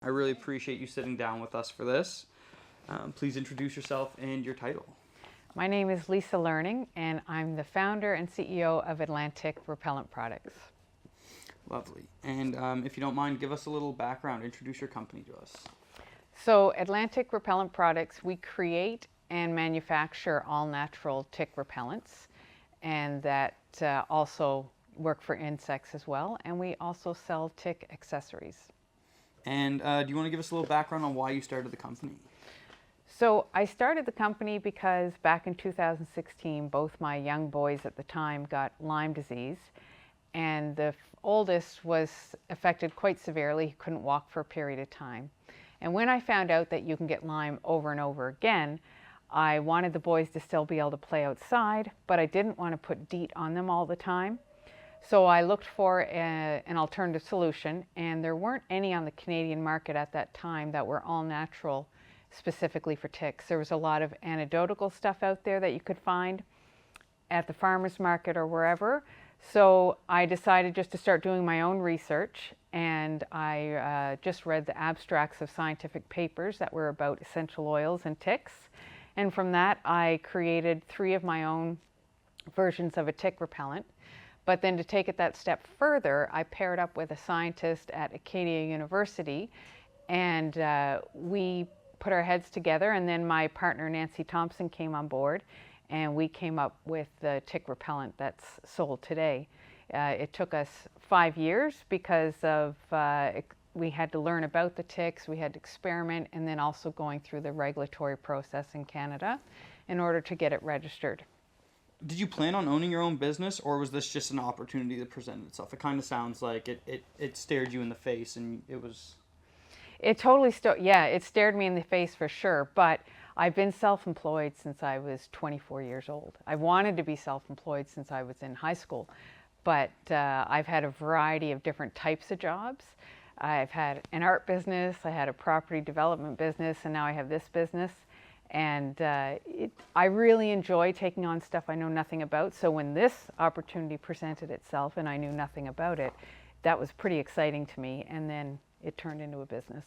I really appreciate you sitting down with us for this. Please introduce yourself and your title. My name is Lisa Learning, and I'm the founder and CEO of Atlantic Repellent Products. Lovely. And if you don't mind, give us a little background. Introduce your company to us. So Atlantic Repellent Products, we create and manufacture all-natural tick repellents, and that also work for insects as well. And we also sell tick accessories. And do you want to give us a little background on why you started the company? So I started the company because back in 2016, both my young boys at the time got Lyme disease, and the oldest was affected quite severely. He couldn't walk for a period of time. And when I found out that you can get Lyme over and over again, I wanted the boys to still be able to play outside, but I didn't want to put DEET on them all the time. So I looked for an alternative solution, and there weren't any on the Canadian market at that time that were all natural specifically for ticks. There was a lot of anecdotal stuff out there that you could find at the farmer's market or wherever. So I decided just to start doing my own research, and I just read the abstracts of scientific papers that were about essential oils and ticks. And from that, I created 3 of my own versions of a tick repellent. But then to take it that step further, I paired up with a scientist at Acadia University, and we put our heads together, and then my partner Nancy Thompson came on board, and we came up with the tick repellent that's sold today. It took us 5 years because of we had to learn about the ticks, we had to experiment, and then also going through the regulatory process in Canada in order to get it registered. Did you plan on owning your own business, or was this just an opportunity that presented itself? It kind of sounds like it stared you in the face, and it was... It totally, it stared me in the face for sure, but I've been self-employed since I was 24 years old. I wanted to be self-employed since I was in high school, but I've had a variety of different types of jobs. I've had an art business, I had a property development business, and now I have this business. And I really enjoy taking on stuff I know nothing about. So when this opportunity presented itself and I knew nothing about it, that was pretty exciting to me. And then it turned into a business.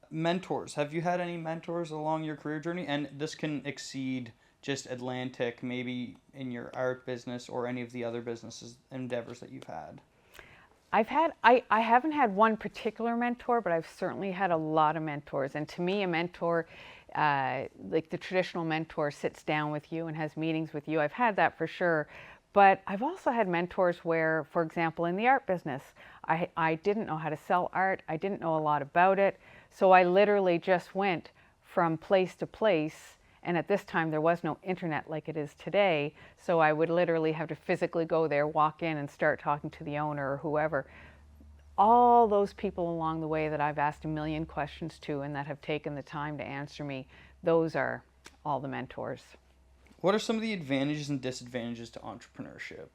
Mentors. Have you had any mentors along your career journey? And this can exceed just Atlantic, maybe in your art business or any of the other businesses endeavors that you've had. I haven't had one particular mentor, but I've certainly had a lot of mentors. And to me, a mentor, like the traditional mentor, sits down with you and has meetings with you. I've had that for sure. But I've also had mentors where, for example, in the art business, I didn't know how to sell art. I didn't know a lot about it. So I literally just went from place to place. And at this time, there was no internet like it is today. So I would literally have to physically go there, walk in, and start talking to the owner or whoever. All those people along the way that I've asked a million questions to and that have taken the time to answer me, those are all the mentors. What are some of the advantages and disadvantages to entrepreneurship?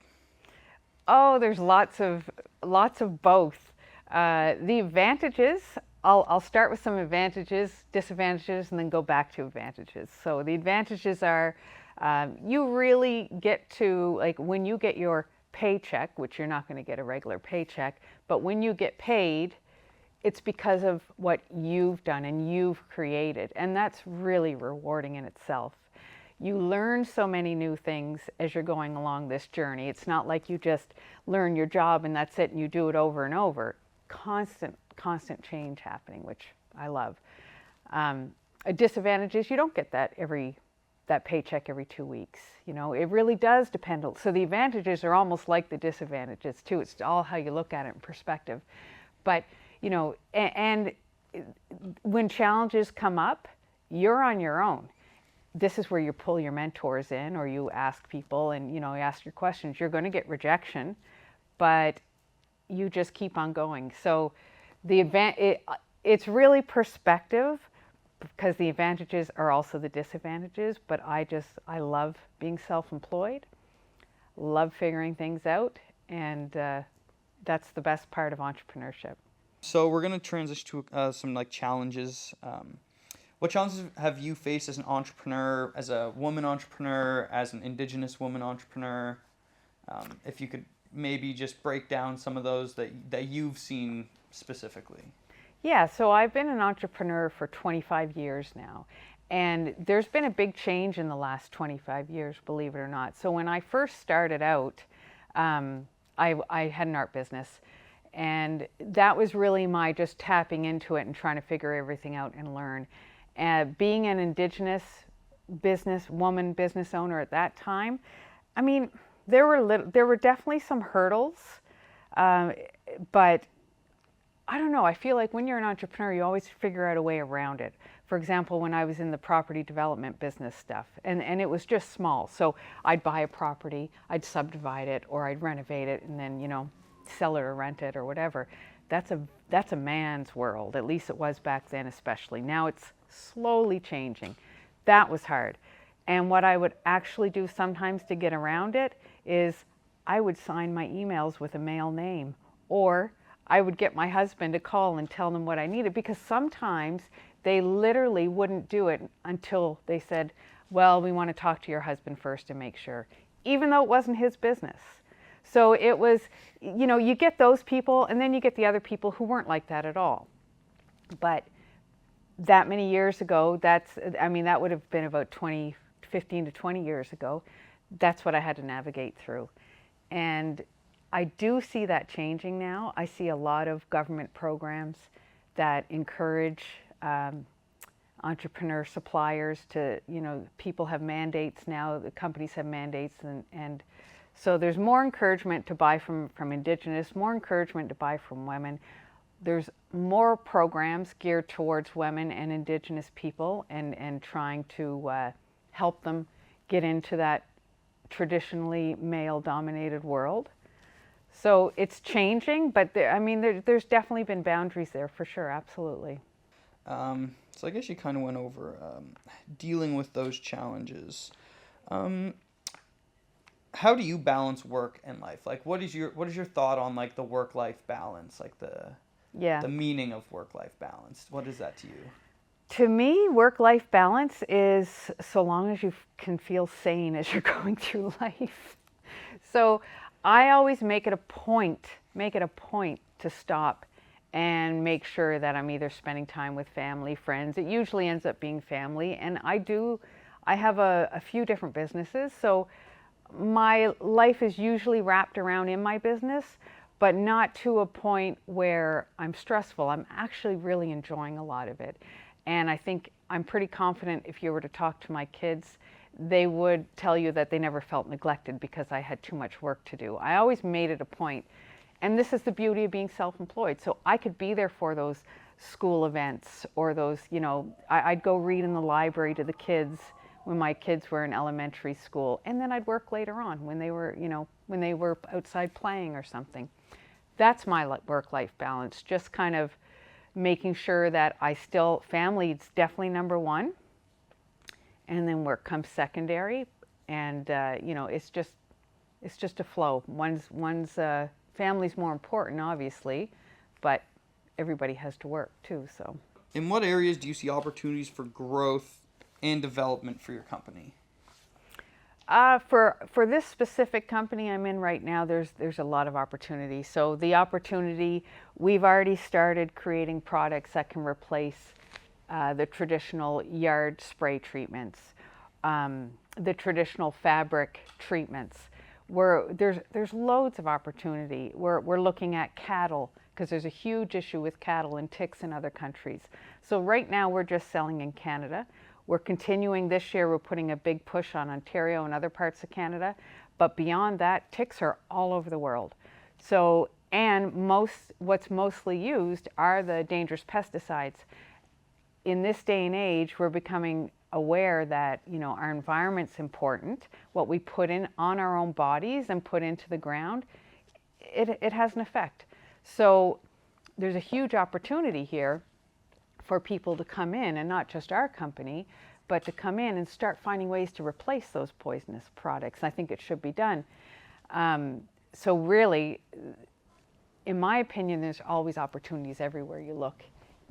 Oh, there's lots of both. The advantages, I'll start with some advantages, disadvantages, and then go back to advantages. So the advantages are you really get to, like, when you get your paycheck, which you're not going to get a regular paycheck, but when you get paid, it's because of what you've done and you've created. And that's really rewarding in itself. You learn so many new things as you're going along this journey. It's not like you just learn your job and that's it and you do it over and over. Constant change happening, which I love. A disadvantage is you don't get that paycheck every 2 weeks. You know, it really does depend. So the advantages are almost like the disadvantages too. It's all how you look at it in perspective. But, you know, and when challenges come up, you're on your own. This is where you pull your mentors in, or you ask people and, you know, you ask your questions. You're going to get rejection, but you just keep on going. So it's really perspective, because the advantages are also the disadvantages, but I love being self-employed, love figuring things out, and that's the best part of entrepreneurship. So we're going to transition to some challenges. What challenges have you faced as an entrepreneur, as a woman entrepreneur, as an Indigenous woman entrepreneur? If you could maybe just break down some of those that you've seen specifically. Yeah, so I've been an entrepreneur for 25 years now. And there's been a big change in the last 25 years, believe it or not. So when I first started out, I had an art business. And that was really my just tapping into it and trying to figure everything out and learn. Being an Indigenous business owner at that time, I mean, there were definitely some hurdles, um, but I don't know. I feel like when you're an entrepreneur, you always figure out a way around it. For example, when I was in the property development business stuff, and it was just small. So I'd buy a property, I'd subdivide it, or I'd renovate it, and then, sell it or rent it or whatever. That's a man's world. At least it was back then, especially. Now it's slowly changing. That was hard. And what I would actually do sometimes to get around it is I would sign my emails with a male name, or I would get my husband to call and tell them what I needed, because sometimes they literally wouldn't do it until they said, well, we want to talk to your husband first and make sure, even though it wasn't his business. So it was, you get those people, and then you get the other people who weren't like that at all. But that many years ago, that would have been about 15 to 20 years ago. That's what I had to navigate through. And I do see that changing now. I see a lot of government programs that encourage entrepreneur suppliers to, people have mandates now, the companies have mandates, and so there's more encouragement to buy from Indigenous, more encouragement to buy from women. There's more programs geared towards women and Indigenous people, and trying to help them get into that traditionally male-dominated world. So it's changing, but there's definitely been boundaries there for sure, absolutely. So I guess you kind of went over dealing with those challenges. How do you balance work and life? Like, what is your thought on like the work-life balance, like the meaning of work-life balance? What is that to you? To me, work-life balance is so long as you can feel sane as you're going through life. So I always make it a point to stop and make sure that I'm either spending time with family, friends. It usually ends up being family. And I have a few different businesses. So my life is usually wrapped around in my business, but not to a point where I'm stressful. I'm actually really enjoying a lot of it. And I think I'm pretty confident if you were to talk to my kids, they would tell you that they never felt neglected because I had too much work to do. I always made it a point. And this is the beauty of being self-employed. So I could be there for those school events, or those, I'd go read in the library to the kids when my kids were in elementary school. And then I'd work later on when they were outside playing or something. That's my work-life balance, just kind of making sure that family is definitely number one, and then work comes secondary. And it's just a flow. One's family's more important, obviously, but everybody has to work too. So, in what areas do you see opportunities for growth and development for your company? For this specific company I'm in right now, there's a lot of opportunity. So the opportunity, we've already started creating products that can replace the traditional yard spray treatments, the traditional fabric treatments. There's loads of opportunity. We're looking at cattle, because there's a huge issue with cattle and ticks in other countries. So right now we're just selling in Canada. We're continuing this year. We're putting a big push on Ontario and other parts of Canada. But beyond that, ticks are all over the world. So, and what's mostly used are the dangerous pesticides. In this day and age, we're becoming aware that, our environment's important. What we put in on our own bodies and put into the ground, it has an effect. So there's a huge opportunity here for people to come in, and not just our company, but to come in and start finding ways to replace those poisonous products. I think it should be done. So really, in my opinion, there's always opportunities everywhere you look.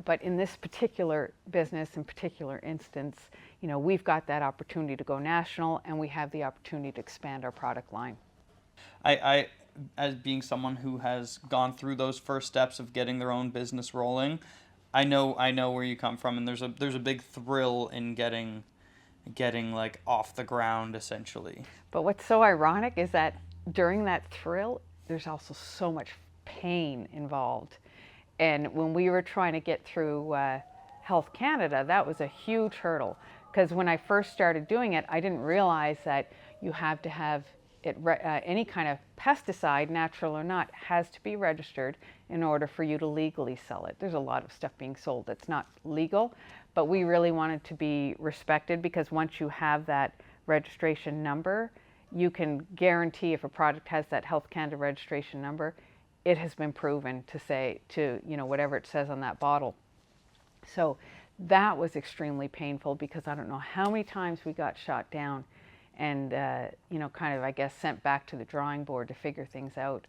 But in this particular business, in particular instance, we've got that opportunity to go national, and we have the opportunity to expand our product line. I as being someone who has gone through those first steps of getting their own business rolling, I know where you come from, and there's a big thrill in getting like off the ground essentially. But what's so ironic is that during that thrill, there's also so much pain involved. And when we were trying to get through Health Canada, that was a huge hurdle. Because when I first started doing it, I didn't realize that you have to have it, any kind of pesticide, natural or not, has to be registered in order for you to legally sell it. There's a lot of stuff being sold that's not legal, but we really wanted to be respected because once you have that registration number, you can guarantee if a product has that Health Canada registration number, it has been proven to say to, whatever it says on that bottle. So that was extremely painful because I don't know how many times we got shot down and, kind of, I guess, sent back to the drawing board to figure things out.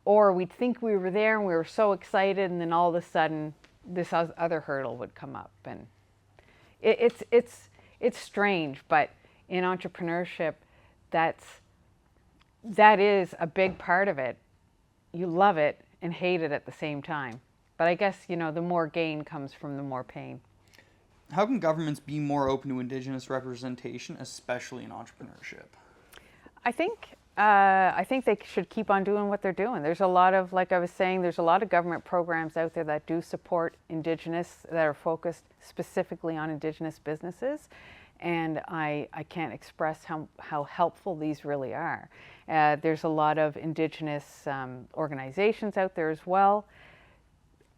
Or we'd think we were there and we were so excited, and then all of a sudden this other hurdle would come up. And it's strange, but in entrepreneurship, that is a big part of it. You love it and hate it at the same time. But I guess, the more gain comes from the more pain. How can governments be more open to Indigenous representation, especially in entrepreneurship? I think they should keep on doing what they're doing. There's a lot of, like I was saying, there's a lot of government programs out there that do support Indigenous, that are focused specifically on Indigenous businesses. And I can't express how helpful these really are. There's a lot of Indigenous organizations out there as well.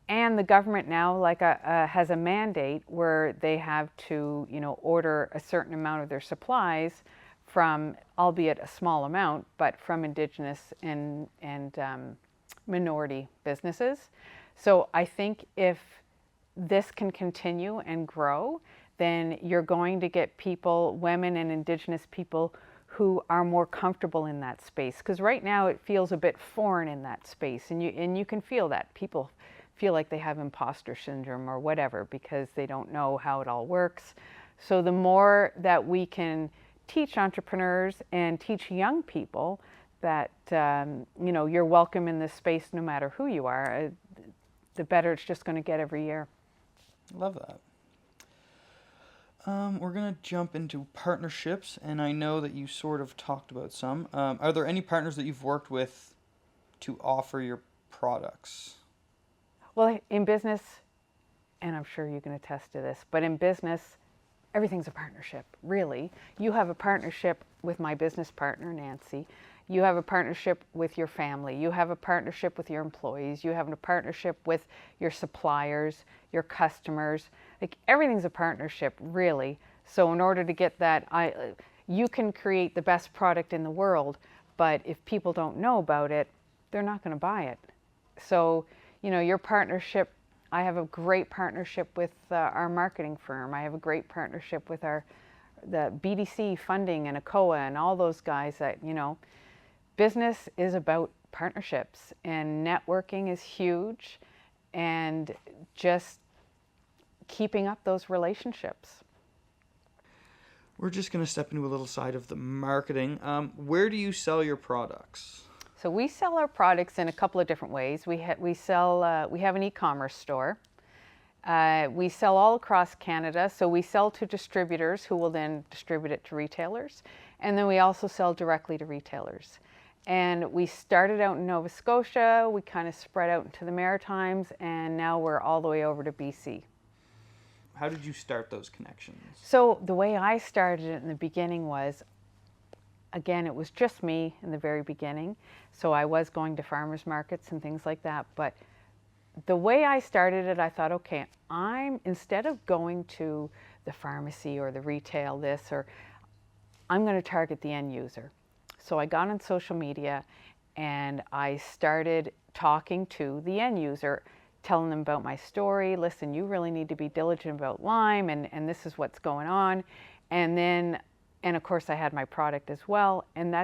And the government now has a mandate where they have to, order a certain amount of their supplies from, albeit a small amount, but from Indigenous and minority businesses. So I think if this can continue and grow, then you're going to get people, women and Indigenous people, who are more comfortable in that space. Because right now it feels a bit foreign in that space, and you can feel that. People feel like they have imposter syndrome or whatever because they don't know how it all works. So the more that we can teach entrepreneurs and teach young people that you're welcome in this space no matter who you are, the better it's just going to get every year. Love that. We're going to jump into partnerships, and I know that you sort of talked about some. Are there any partners that you've worked with to offer your products? Well, in business, and I'm sure you can attest to this, but in business, everything's a partnership, really. You have a partnership with my business partner, Nancy. You have a partnership with your family. You have a partnership with your employees. You have a partnership with your suppliers, your customers. Like, everything's a partnership, really. So in order to get that, you can create the best product in the world, but if people don't know about it, they're not going to buy it. So, your partnership, I have a great partnership with our marketing firm. I have a great partnership with the BDC funding and ACOA and all those guys that, business is about partnerships, and networking is huge, and just keeping up those relationships. We're just going to step into a little side of the marketing. Where do you sell your products? So we sell our products in a couple of different ways. We have an e-commerce store. We sell all across Canada. So we sell to distributors who will then distribute it to retailers. And then we also sell directly to retailers. And we started out in Nova Scotia. We kind of spread out into the Maritimes, and now we're all the way over to BC. How did you start those connections? So the way I started it in the beginning was, again, it was just me in the very beginning. So I was going to farmers markets and things like that. But the way I started it, I thought, okay, instead of going to the pharmacy or the retail I'm going to target the end user. So I got on social media and I started talking to the end user, telling them about my story. Listen, you really need to be diligent about Lyme, and this is what's going on. And of course I had my product as well. And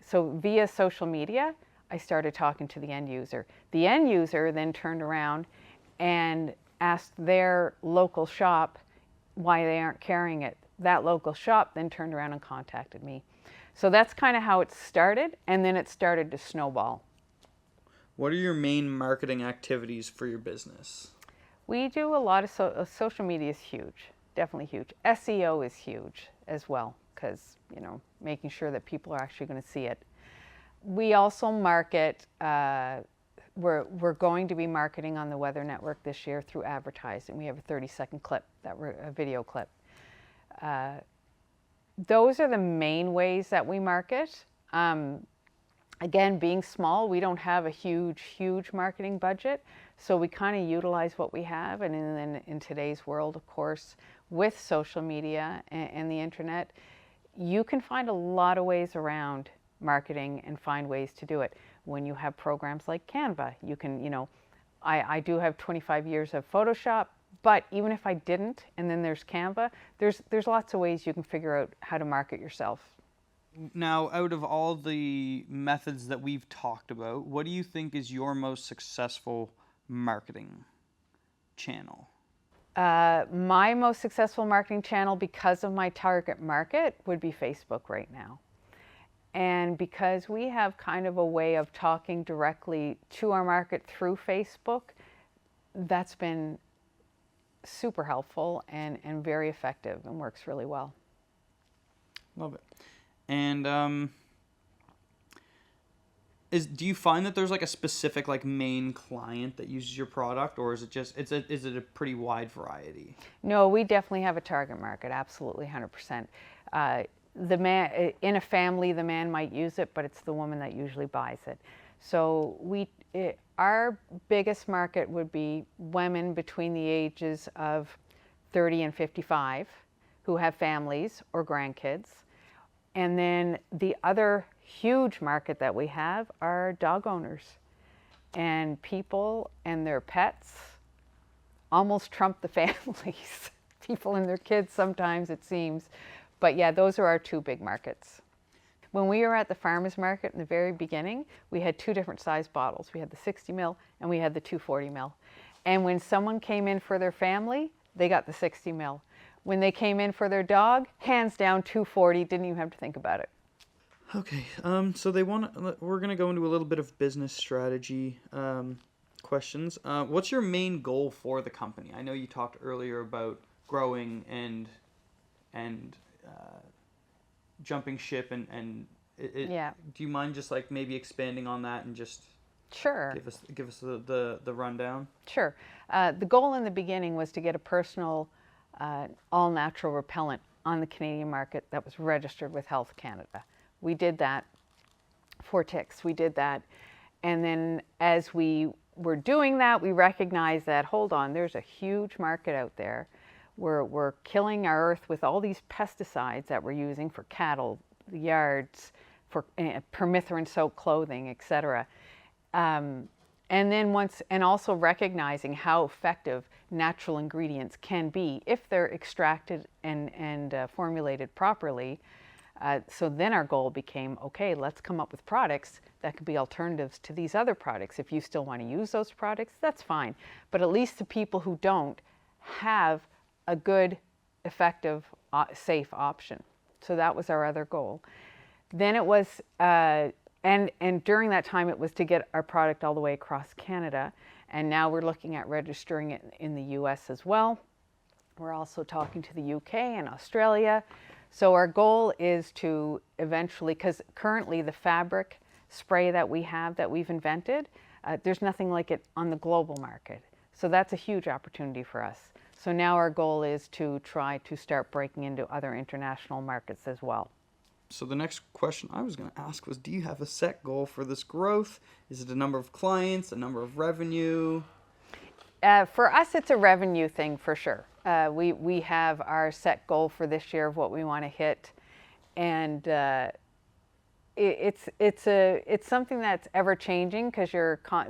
so via social media, I started talking to the end user. The end user then turned around and asked their local shop why they aren't carrying it. That local shop then turned around and contacted me. So that's kind of how it started, and then it started to snowball. What are your main marketing activities for your business? We do a lot of social media is huge, definitely huge. SEO is huge as well, because making sure that people are actually going to see it. We also market. We're going to be marketing on the Weather Network this year through advertising. We have a 30-second clip, a video clip. Those are the main ways that we market. Again, being small, we don't have a huge marketing budget, so we kind of utilize what we have. And then in today's world, of course, with social media and the internet, you can find a lot of ways around marketing and find ways to do it. When you have programs like Canva, you can, I do have 25 years of Photoshop, but even if I didn't, and then there's Canva, there's lots of ways you can figure out how to market yourself. Now, out of all the methods that we've talked about, what do you think is your most successful marketing channel? My most successful marketing channel, because of my target market, would be Facebook right now. And because we have kind of a way of talking directly to our market through Facebook, that's been super helpful and very effective and works really well. Love it. And do you find that there's like a specific like main client that uses your product, or is it just is it a pretty wide variety? No, we definitely have a target market, absolutely 100%. The man in a family, the man might use it, but it's the woman that usually buys it. So our biggest market would be women between the ages of 30 and 55 who have families or grandkids. And then the other huge market that we have are dog owners. And people and their pets almost trump the families. People and their kids sometimes, it seems. But yeah, those are our two big markets. When we were at the farmers market in the very beginning, we had two different size bottles. We had the 60 ml and we had the 240 ml. And when someone came in for their family, they got the 60 ml. When they came in for their dog, hands down 240, didn't even have to think about it. Okay, so we're gonna go into a little bit of business strategy questions. What's your main goal for the company? I know you talked earlier about growing and jumping ship Yeah. Do you mind just like maybe expanding on that and just Sure. give us the rundown? Sure. The goal in the beginning was to get a personal all-natural repellent on the Canadian market that was registered with Health Canada. We did that for ticks. We did that. And then as we were doing that, we recognized that, hold on, there's a huge market out there. We're killing our earth with all these pesticides that we're using for cattle, the yards, for permethrin-soaked clothing, etc. And then also recognizing how effective natural ingredients can be if they're extracted and formulated properly. So then our goal became, okay, let's come up with products that could be alternatives to these other products. If you still want to use those products, that's fine. But at least the people who don't have a good, effective, safe option. So that was our other goal. Then it was, and during that time, it was to get our product all the way across Canada. And now we're looking at registering it in the US as well. We're also talking to the UK and Australia. So our goal is to eventually, because currently the fabric spray that we have that we've invented, there's nothing like it on the global market. So that's a huge opportunity for us. So now our goal is to try to start breaking into other international markets as well. So the next question I was going to ask was, do you have a set goal for this growth? Is it a number of clients, a number of revenue? For us, it's a revenue thing for sure. We have our set goal for this year of what we want to hit, and it's something that's ever changing because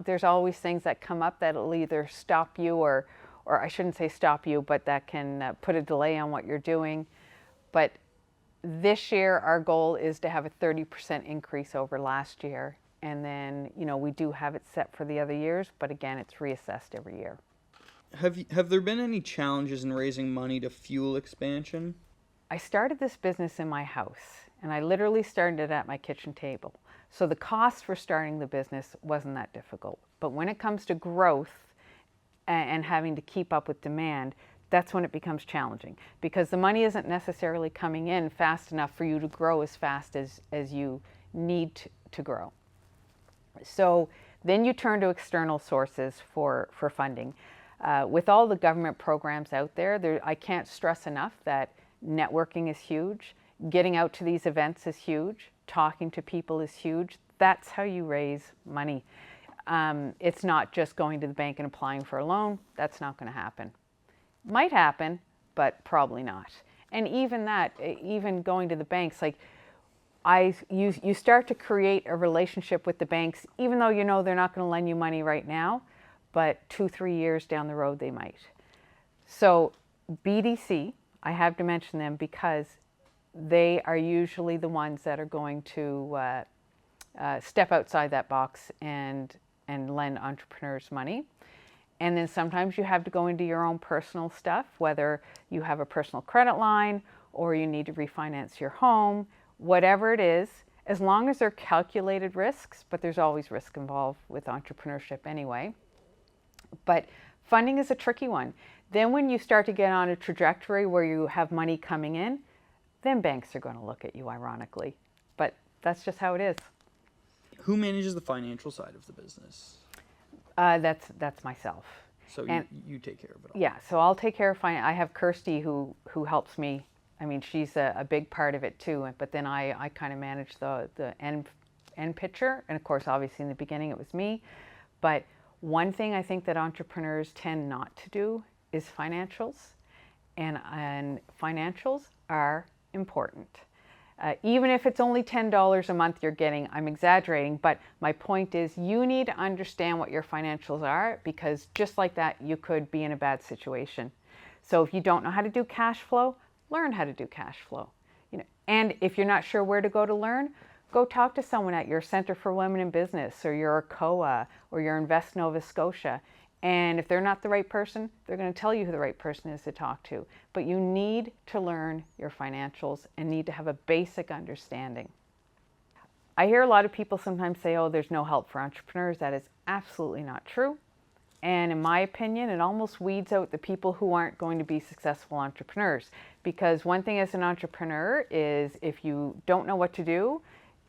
there's always things that come up that'll either stop you or I shouldn't say stop you, but that can put a delay on what you're doing. But this year, our goal is to have a 30% increase over last year. And then, we do have it set for the other years, but again, it's reassessed every year. Have there been any challenges in raising money to fuel expansion? I started this business in my house, and I literally started it at my kitchen table. So the cost for starting the business wasn't that difficult. But when it comes to growth, and having to keep up with demand, that's when it becomes challenging, because the money isn't necessarily coming in fast enough for you to grow as fast as you need to grow. So then you turn to external sources for funding. With all the government programs out there, I can't stress enough that networking is huge. Getting out to these events is huge. Talking to people is huge. That's how you raise money. It's not just going to the bank and applying for a loan. That's not going to happen. Might happen, but probably not. And even that, even going to the banks, like you start to create a relationship with the banks, even though you know they're not going to lend you money right now, but 2-3 years down the road they might. So BDC, I have to mention them because they are usually the ones that are going to step outside that box and lend entrepreneurs money. And then sometimes you have to go into your own personal stuff, whether you have a personal credit line or you need to refinance your home, whatever it is, as long as they're calculated risks, but there's always risk involved with entrepreneurship anyway. But funding is a tricky one. Then when you start to get on a trajectory where you have money coming in, then banks are going to look at you, ironically. But that's just how it is. Who manages the financial side of the business? That's myself. So you take care of it all. Yeah, so I'll take care of finance. I have Kirsty who helps me. I mean, she's a big part of it too. But then I kind of manage the end picture. And of course, obviously in the beginning it was me. But one thing I think that entrepreneurs tend not to do is financials. And financials are important. Even if it's only $10 a month you're getting, I'm exaggerating, but my point is you need to understand what your financials are, because just like that, you could be in a bad situation. So if you don't know how to do cash flow, learn how to do cash flow. And if you're not sure where to go to learn, go talk to someone at your Centre for Women in Business or your COA or your Invest Nova Scotia. And if they're not the right person, they're going to tell you who the right person is to talk to. But you need to learn your financials and need to have a basic understanding. I hear a lot of people sometimes say, oh, there's no help for entrepreneurs. That is absolutely not true. And in my opinion, it almost weeds out the people who aren't going to be successful entrepreneurs. Because one thing as an entrepreneur is if you don't know what to do,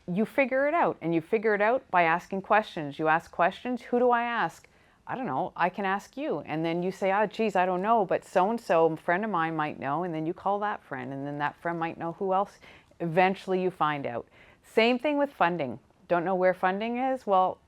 you figure it out. And you figure it out by asking questions. You ask questions. Who do I ask? I don't know, I can ask you. And then you say, oh, geez, I don't know, but so-and-so, a friend of mine might know. And then you call that friend, and then that friend might know who else. Eventually you find out. Same thing with funding. Don't know where funding is? Well,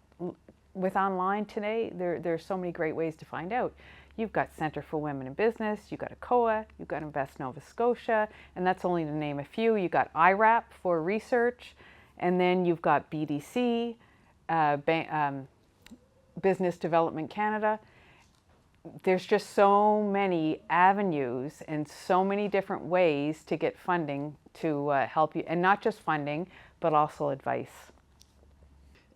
with online today, there's so many great ways to find out. You've got Centre for Women in Business, you've got a COA, you've got Invest Nova Scotia, and that's only to name a few. You've got IRAP for research, and then you've got BDC, Business Development Canada. There's just so many avenues and so many different ways to get funding to help you, and not just funding, but also advice.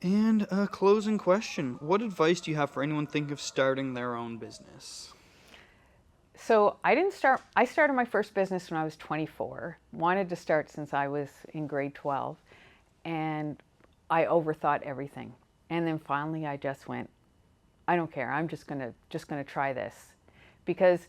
And a closing question. What advice do you have for anyone thinking of starting their own business? So I started my first business when I was 24. Wanted to start since I was in grade 12. And I overthought everything. And then finally I just went, I don't care. I'm just gonna try this, because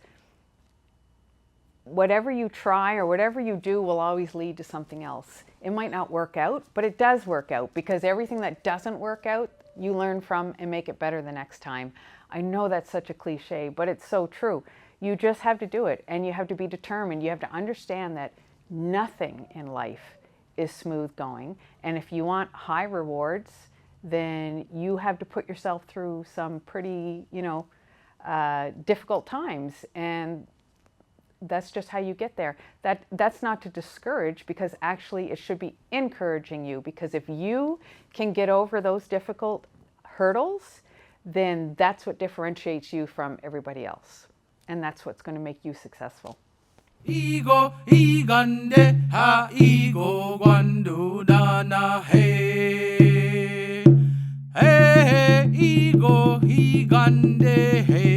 whatever you try or whatever you do will always lead to something else. It might not work out, but it does work out, because everything that doesn't work out, you learn from and make it better the next time. I know that's such a cliche, but it's so true. You just have to do it, and you have to be determined. You have to understand that nothing in life is smooth going, and if you want high rewards, then you have to put yourself through some pretty, difficult times, and that's just how you get there. That's not to discourage, because actually it should be encouraging you, because if you can get over those difficult hurdles, then that's what differentiates you from everybody else, and that's what's going to make you successful. Ego igande ha ego gwandu dana hey hey ego igande hey